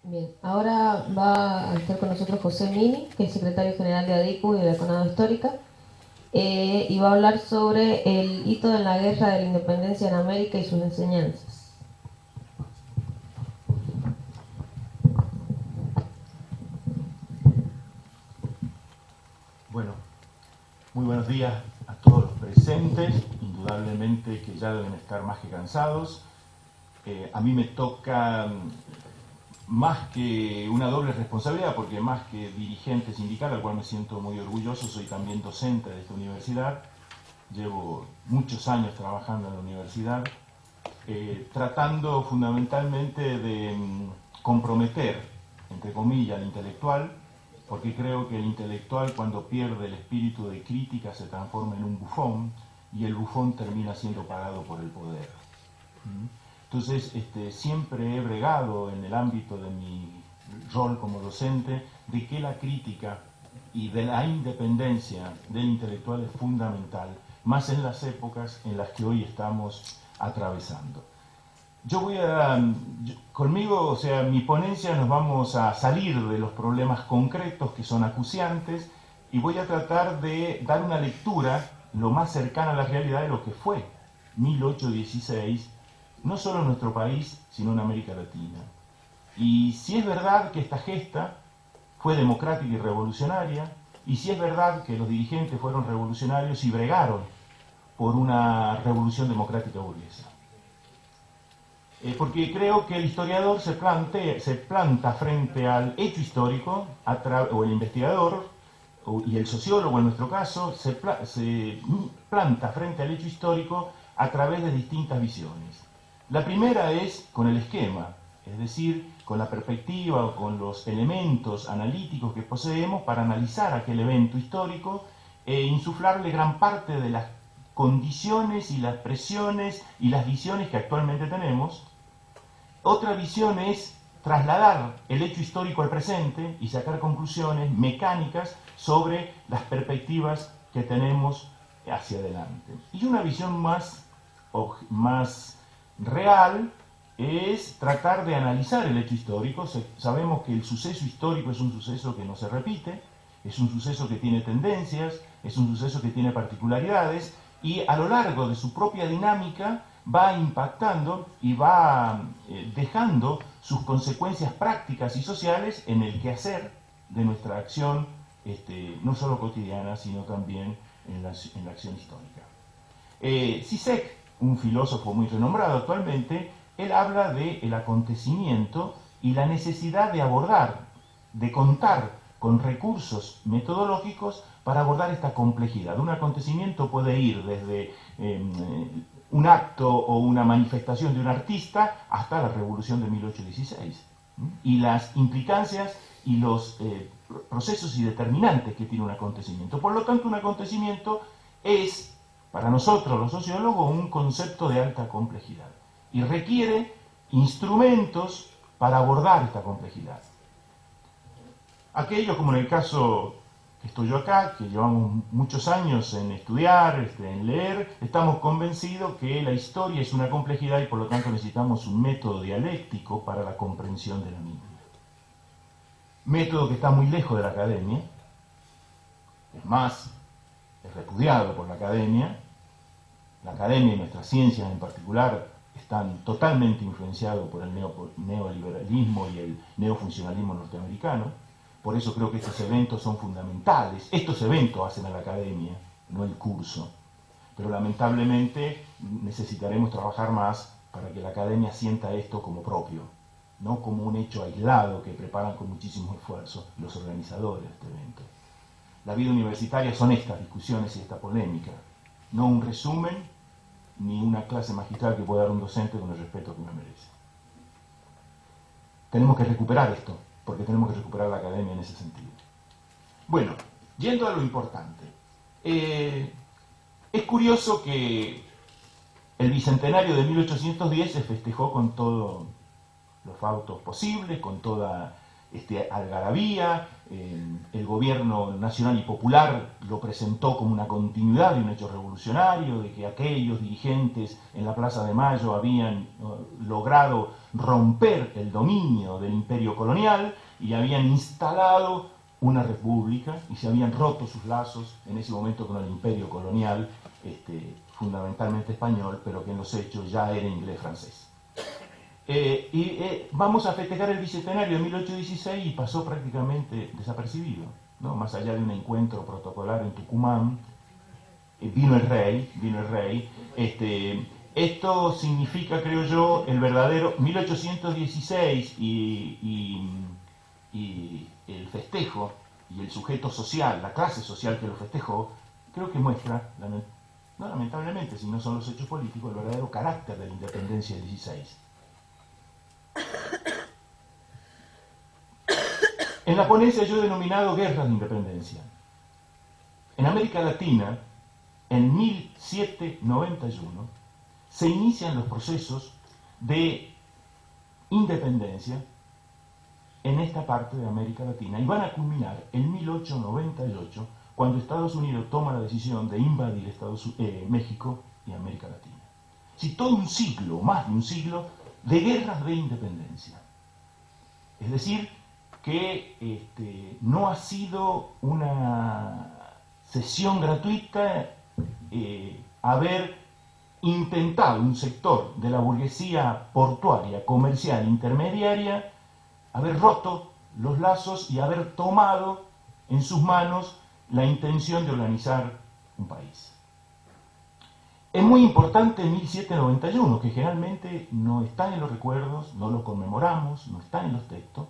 Bien, ahora va a estar con nosotros José Mini, que es secretario general de ADICU y de la CONADO Histórica, y va a hablar sobre el hito de la Guerra de la Independencia en América y sus enseñanzas. Bueno, muy buenos días a todos los presentes, indudablemente que ya deben estar más que cansados. A mí me toca más que una doble responsabilidad, porque más que dirigente sindical, al cual me siento muy orgulloso, soy también docente de esta universidad. Llevo muchos años trabajando en la universidad, tratando fundamentalmente de comprometer, entre comillas, al intelectual, porque creo que el intelectual, cuando pierde el espíritu de crítica, se transforma en un bufón, y el bufón termina siendo pagado por el poder. Entonces, siempre he bregado en el ámbito de mi rol como docente de que la crítica y de la independencia del intelectual es fundamental, más en las épocas en las que hoy estamos atravesando. Conmigo, o sea, mi ponencia, nos vamos a salir de los problemas concretos que son acuciantes, y voy a tratar de dar una lectura lo más cercana a la realidad de lo que fue 1816, no solo en nuestro país, sino en América Latina. Y si es verdad que esta gesta fue democrática y revolucionaria, y si es verdad que los dirigentes fueron revolucionarios y bregaron por una revolución democrática burguesa. Porque creo que el historiador se planta frente al hecho histórico, o el investigador, y el sociólogo en nuestro caso, se planta frente al hecho histórico a través de distintas visiones. La primera es con el esquema, es decir, con la perspectiva o con los elementos analíticos que poseemos para analizar aquel evento histórico e insuflarle gran parte de las condiciones y las presiones y las visiones que actualmente tenemos. Otra visión es trasladar el hecho histórico al presente y sacar conclusiones mecánicas sobre las perspectivas que tenemos hacia adelante. Y una visión más real es tratar de analizar el hecho histórico. Sabemos que el suceso histórico es un suceso que no se repite, es un suceso que tiene tendencias, es un suceso que tiene particularidades, y a lo largo de su propia dinámica va impactando y va dejando sus consecuencias prácticas y sociales en el quehacer de nuestra acción, no solo cotidiana, sino también en la acción histórica. Zizek, un filósofo muy renombrado actualmente, él habla del acontecimiento y la necesidad de abordar, de contar con recursos metodológicos para abordar esta complejidad. Un acontecimiento puede ir desde un acto o una manifestación de un artista hasta la Revolución de 1816. Y las implicancias y los procesos y determinantes que tiene un acontecimiento. Por lo tanto, un acontecimiento es, para nosotros los sociólogos, un concepto de alta complejidad y requiere instrumentos para abordar esta complejidad. Aquellos, como en el caso que estoy yo acá, que llevamos muchos años en estudiar, en leer, estamos convencidos que la historia es una complejidad y por lo tanto necesitamos un método dialéctico para la comprensión de la misma. Método que está muy lejos de la academia, es más, es repudiado por la academia. La academia y nuestras ciencias en particular están totalmente influenciados por el neoliberalismo y el neofuncionalismo norteamericano. Por eso creo que estos eventos son fundamentales. Estos eventos hacen a la academia, no el curso. Pero lamentablemente necesitaremos trabajar más para que la academia sienta esto como propio, no como un hecho aislado que preparan con muchísimo esfuerzo los organizadores de este evento. La vida universitaria son estas discusiones y esta polémica, no un resumen ni una clase magistral que pueda dar un docente con el respeto que me merece. Tenemos que recuperar esto, porque tenemos que recuperar la academia en ese sentido. Bueno, yendo a lo importante. Es curioso que el bicentenario de 1810 se festejó con todos los fautos posibles, con toda algarabía. El gobierno nacional y popular lo presentó como una continuidad de un hecho revolucionario, de que aquellos dirigentes en la Plaza de Mayo habían logrado romper el dominio del imperio colonial y habían instalado una república y se habían roto sus lazos en ese momento con el imperio colonial, fundamentalmente español, pero que en los hechos ya era inglés-francés. Vamos a festejar el bicentenario de 1816 y pasó prácticamente desapercibido, ¿no? Más allá de un encuentro protocolar en Tucumán, vino el rey. Esto significa, creo yo, el verdadero 1816 y el festejo y el sujeto social, la clase social que lo festejó, creo que muestra, no lamentablemente, sino son los hechos políticos, el verdadero carácter de la independencia del 16. En la ponencia yo he denominado guerras de independencia. En América Latina, en 1791, se inician los procesos de independencia en esta parte de América Latina y van a culminar en 1898, cuando Estados Unidos toma la decisión de invadir México y América Latina. Si todo un siglo, más de un siglo, de guerras de independencia. Es decir, que no ha sido una cesión gratuita haber intentado un sector de la burguesía portuaria, comercial, intermediaria, haber roto los lazos y haber tomado en sus manos la intención de organizar un país. Es muy importante 1791, que generalmente no está en los recuerdos, no lo conmemoramos, no está en los textos,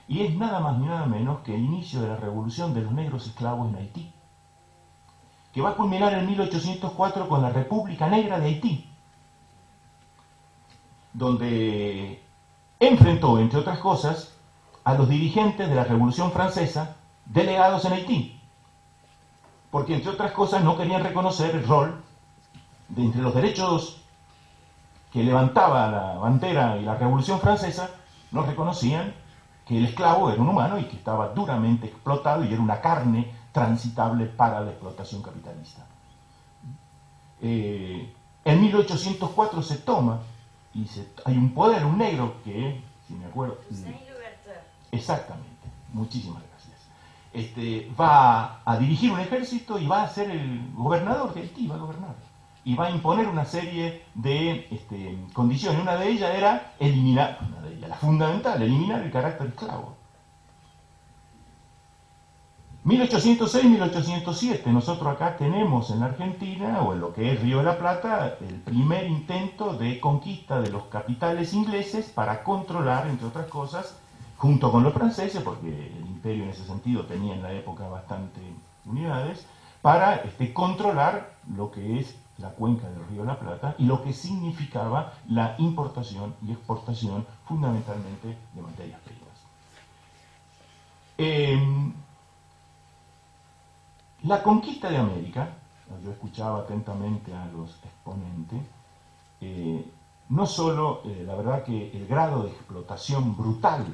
y es nada más ni nada menos que el inicio de la revolución de los negros esclavos en Haití, que va a culminar en 1804 con la República Negra de Haití, donde enfrentó, entre otras cosas, a los dirigentes de la Revolución Francesa delegados en Haití, porque entre otras cosas no querían reconocer el rol de entre los derechos que levantaba la bandera y la Revolución Francesa, no reconocían que el esclavo era un humano y que estaba duramente explotado y era una carne transitable para la explotación capitalista. En 1804 se toma y hay un poder, un negro que, si me acuerdo... Exactamente, muchísimas gracias. Va a dirigir un ejército y va a ser el gobernador de Haití, va a gobernar. Y va a imponer una serie de condiciones. Una de ellas era eliminar, la fundamental, eliminar el carácter esclavo. 1806-1807, nosotros acá tenemos en la Argentina, o en lo que es Río de la Plata, el primer intento de conquista de los capitales ingleses para controlar, entre otras cosas, junto con los franceses, porque el imperio en ese sentido tenía en la época bastante unidades, para controlar lo que es la cuenca del Río de la Plata y lo que significaba la importación y exportación fundamentalmente de materias primas. La conquista de América, yo escuchaba atentamente a los exponentes, no solo, la verdad que el grado de explotación brutal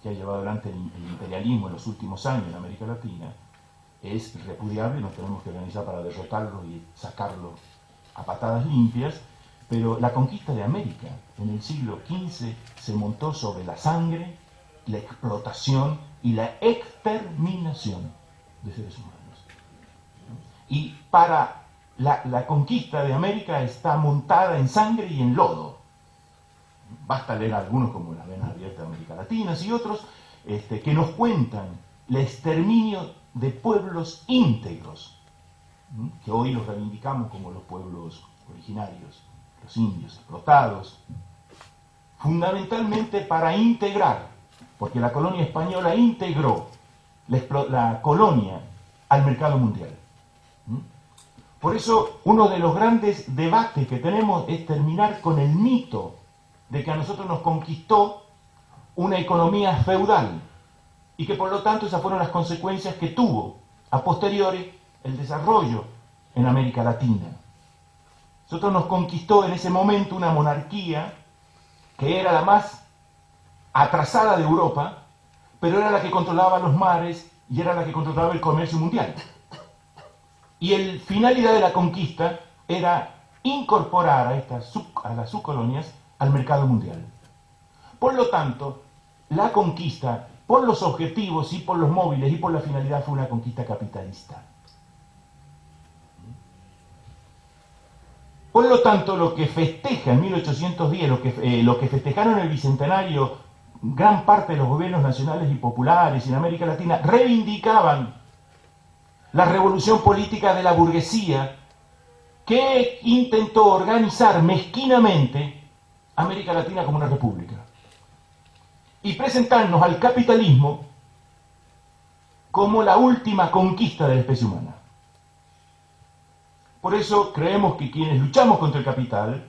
que ha llevado adelante el imperialismo en los últimos años en América Latina, es repudiable, nos tenemos que organizar para derrotarlo y sacarlo a patadas limpias, pero la conquista de América en el siglo XV se montó sobre la sangre, la explotación y la exterminación de seres humanos. Y para la conquista de América está montada en sangre y en lodo. Basta leer algunos como Las Venas Abiertas de América Latina y otros que nos cuentan el exterminio de pueblos íntegros, que hoy los reivindicamos como los pueblos originarios, los indios explotados, fundamentalmente para integrar, porque la colonia española integró la colonia al mercado mundial. Por eso uno de los grandes debates que tenemos es terminar con el mito de que a nosotros nos conquistó una economía feudal y que por lo tanto esas fueron las consecuencias que tuvo a posteriori el desarrollo en América Latina. Nosotros nos conquistó en ese momento una monarquía que era la más atrasada de Europa, pero era la que controlaba los mares y era la que controlaba el comercio mundial. Y la finalidad de la conquista era incorporar a las subcolonias al mercado mundial. Por lo tanto, la conquista, por los objetivos y por los móviles y por la finalidad, fue una conquista capitalista. Por lo tanto, lo que festeja en 1810, lo que festejaron en el Bicentenario gran parte de los gobiernos nacionales y populares en América Latina, reivindicaban la revolución política de la burguesía que intentó organizar mezquinamente América Latina como una república y presentarnos al capitalismo como la última conquista de la especie humana. Por eso creemos que quienes luchamos contra el capital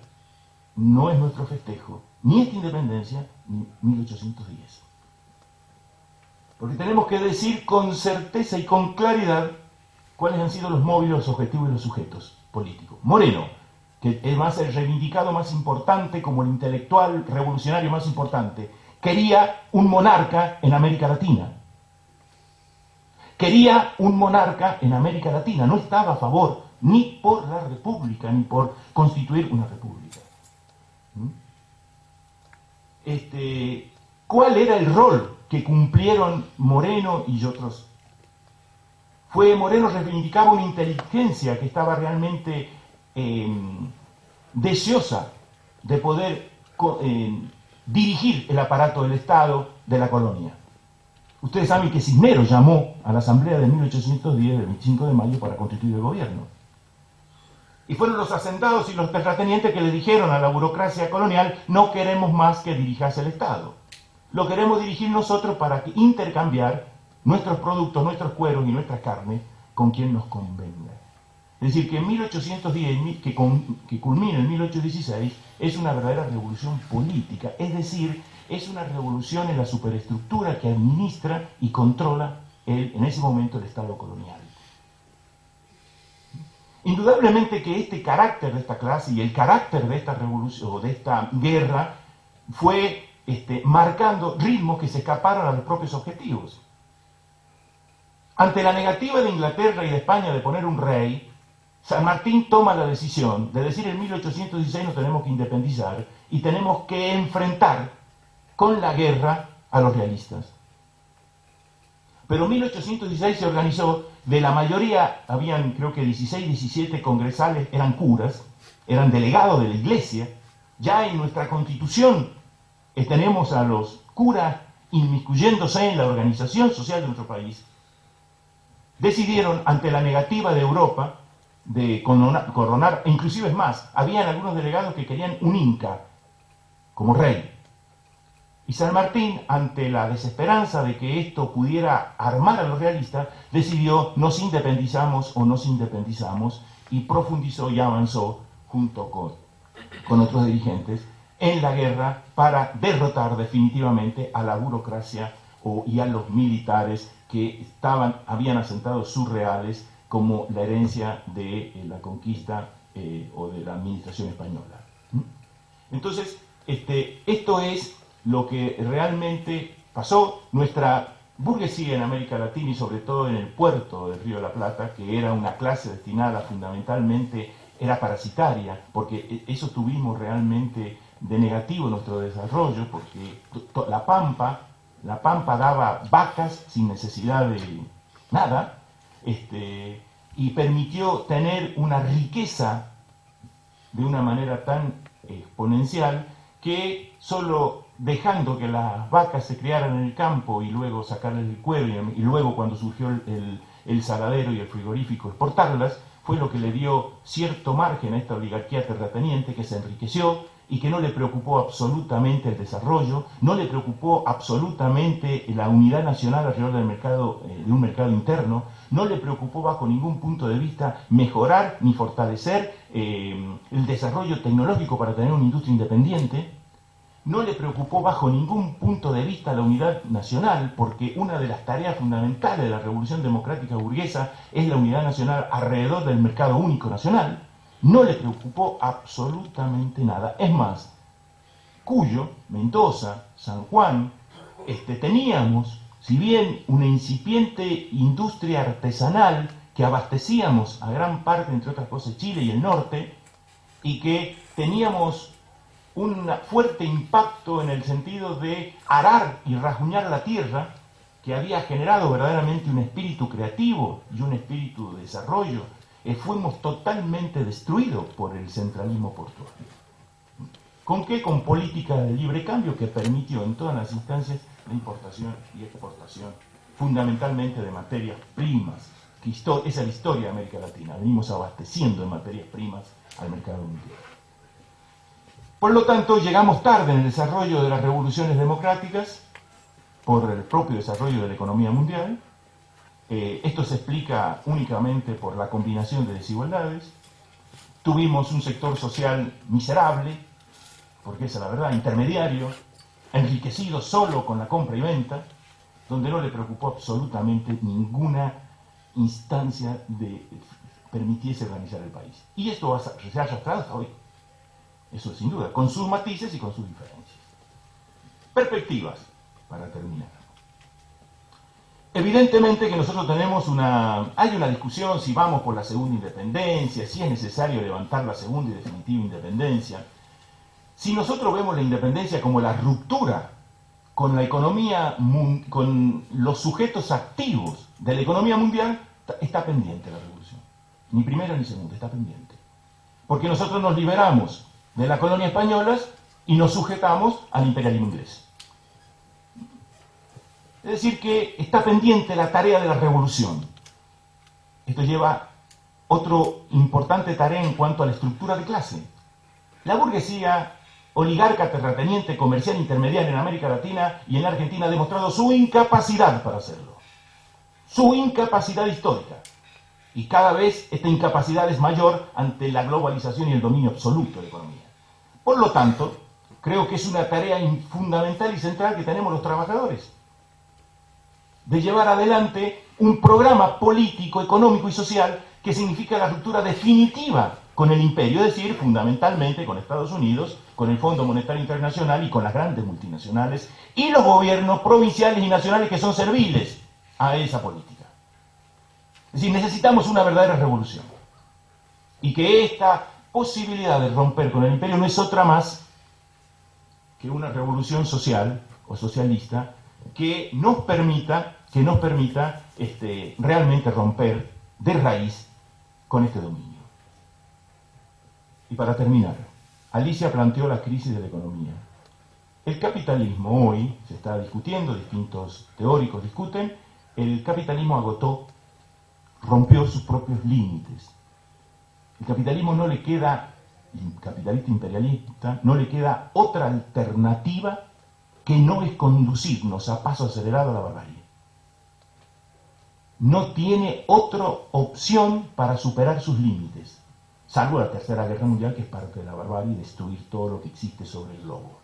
no es nuestro festejo, ni esta independencia, ni 1810. Porque tenemos que decir con certeza y con claridad cuáles han sido los móviles, los objetivos y los sujetos políticos. Moreno, que es más el reivindicado más importante, como el intelectual revolucionario más importante, quería un monarca en América Latina. Quería un monarca en América Latina, no estaba a favor ni por la república, ni por constituir una república. ¿Cuál era el rol que cumplieron Moreno y otros? Moreno reivindicaba una inteligencia que estaba realmente deseosa de poder dirigir el aparato del Estado de la colonia. Ustedes saben que Cisneros llamó a la Asamblea de 1810, el 25 de mayo, para constituir el gobierno. Y fueron los hacendados y los terratenientes que le dijeron a la burocracia colonial: no queremos más que dirijas el Estado. Lo queremos dirigir nosotros para intercambiar nuestros productos, nuestros cueros y nuestras carnes con quien nos convenga. Es decir, que en 1810, que culmina en 1816, es una verdadera revolución política. Es decir, es una revolución en la superestructura que administra y controla en ese momento el Estado colonial. Indudablemente que este carácter de esta clase y el carácter de esta revolución o de esta guerra fue marcando ritmos que se escaparon a los propios objetivos. Ante la negativa de Inglaterra y de España de poner un rey, San Martín toma la decisión de decir: en 1816 nos tenemos que independizar y tenemos que enfrentar con la guerra a los realistas. Pero en 1816 se organizó, de la mayoría, habían creo que 16, 17 congresales, eran curas, eran delegados de la iglesia. Ya en nuestra constitución tenemos a los curas inmiscuyéndose en la organización social de nuestro país. Decidieron, ante la negativa de Europa de coronar, e inclusive es más, habían algunos delegados que querían un inca como rey. Y San Martín, ante la desesperanza de que esto pudiera armar a los realistas, decidió: nos independizamos o nos independizamos, y profundizó y avanzó junto con otros dirigentes en la guerra para derrotar definitivamente a la burocracia y a los militares que habían asentado sus reales como la herencia de la conquista o de la administración española. Entonces, esto es lo que realmente pasó. Nuestra burguesía en América Latina, y sobre todo en el puerto del Río de la Plata, que era una clase destinada fundamentalmente, era parasitaria, porque eso tuvimos realmente de negativo en nuestro desarrollo, porque la pampa daba vacas sin necesidad de nada, y permitió tener una riqueza de una manera tan exponencial que solo dejando que las vacas se criaran en el campo y luego sacarles el cuero y luego, cuando surgió el saladero y el frigorífico, exportarlas, fue lo que le dio cierto margen a esta oligarquía terrateniente, que se enriqueció y que no le preocupó absolutamente el desarrollo, no le preocupó absolutamente la unidad nacional alrededor del mercado, de un mercado interno, no le preocupó bajo ningún punto de vista mejorar ni fortalecer el desarrollo tecnológico para tener una industria independiente. No le preocupó bajo ningún punto de vista la unidad nacional, porque una de las tareas fundamentales de la Revolución Democrática Burguesa es la unidad nacional alrededor del mercado único nacional. No le preocupó absolutamente nada. Es más, Cuyo, Mendoza, San Juan, teníamos si bien una incipiente industria artesanal que abastecíamos a gran parte, entre otras cosas, Chile y el norte, y que teníamos un fuerte impacto en el sentido de arar y rasguñar la tierra, que había generado verdaderamente un espíritu creativo y un espíritu de desarrollo, fuimos totalmente destruidos por el centralismo portuario. ¿Con qué? Con política de libre cambio que permitió en todas las instancias la importación y exportación, fundamentalmente de materias primas, que esa es la historia de América Latina. Venimos abasteciendo de materias primas al mercado mundial. Por lo tanto, llegamos tarde en el desarrollo de las revoluciones democráticas por el propio desarrollo de la economía mundial. Esto se explica únicamente por la combinación de desigualdades. Tuvimos un sector social miserable, porque esa es la verdad, intermediario, enriquecido solo con la compra y venta, donde no le preocupó absolutamente ninguna instancia de permitiese organizar el país. Y esto se ha arrastrado hasta hoy. Eso sin duda, con sus matices y con sus diferencias. Perspectivas, para terminar. Evidentemente que nosotros tenemos hay una discusión si vamos por la segunda independencia, si es necesario levantar la segunda y definitiva independencia. Si nosotros vemos la independencia como la ruptura con la economía, con los sujetos activos de la economía mundial, está pendiente la revolución. Ni primera ni segunda, está pendiente. Porque nosotros nos liberamos de la colonia española y nos sujetamos al imperialismo inglés. Es decir, que está pendiente la tarea de la revolución. Esto lleva otra importante tarea en cuanto a la estructura de clase. La burguesía oligarca, terrateniente, comercial, intermediaria en América Latina y en la Argentina ha demostrado su incapacidad para hacerlo. Su incapacidad histórica. Y cada vez esta incapacidad es mayor ante la globalización y el dominio absoluto de la economía. Por lo tanto, creo que es una tarea fundamental y central que tenemos los trabajadores, de llevar adelante un programa político, económico y social que significa la ruptura definitiva con el imperio, es decir, fundamentalmente con Estados Unidos, con el Fondo Monetario Internacional y con las grandes multinacionales y los gobiernos provinciales y nacionales que son serviles a esa política. Es decir, necesitamos una verdadera revolución. Y que esta posibilidad de romper con el imperio no es otra más que una revolución social o socialista que nos permita realmente romper de raíz con este dominio. Y para terminar, Alicia planteó la crisis de la economía. El capitalismo hoy, se está discutiendo, distintos teóricos discuten, el capitalismo agotó, rompió sus propios límites. El capitalismo no le queda, el capitalista imperialista, no le queda otra alternativa que no es conducirnos a paso acelerado a la barbarie. No tiene otra opción para superar sus límites, salvo la Tercera Guerra Mundial, que es parte de la barbarie, y destruir todo lo que existe sobre el globo.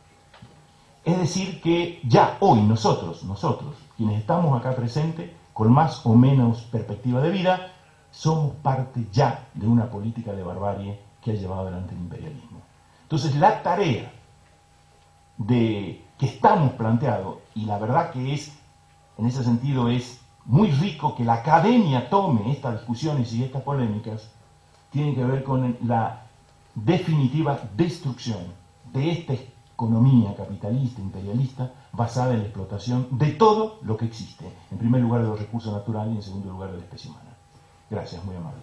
Es decir que ya hoy nosotros, quienes estamos acá presentes, con más o menos perspectiva de vida, somos parte ya de una política de barbarie que ha llevado adelante el imperialismo. Entonces la tarea que estamos planteando, y la verdad que en ese sentido es muy rico que la academia tome estas discusiones y estas polémicas, tiene que ver con la definitiva destrucción de esta economía capitalista, imperialista, basada en la explotación de todo lo que existe. En primer lugar de los recursos naturales y en segundo lugar de la especie humana. Gracias, muy amable.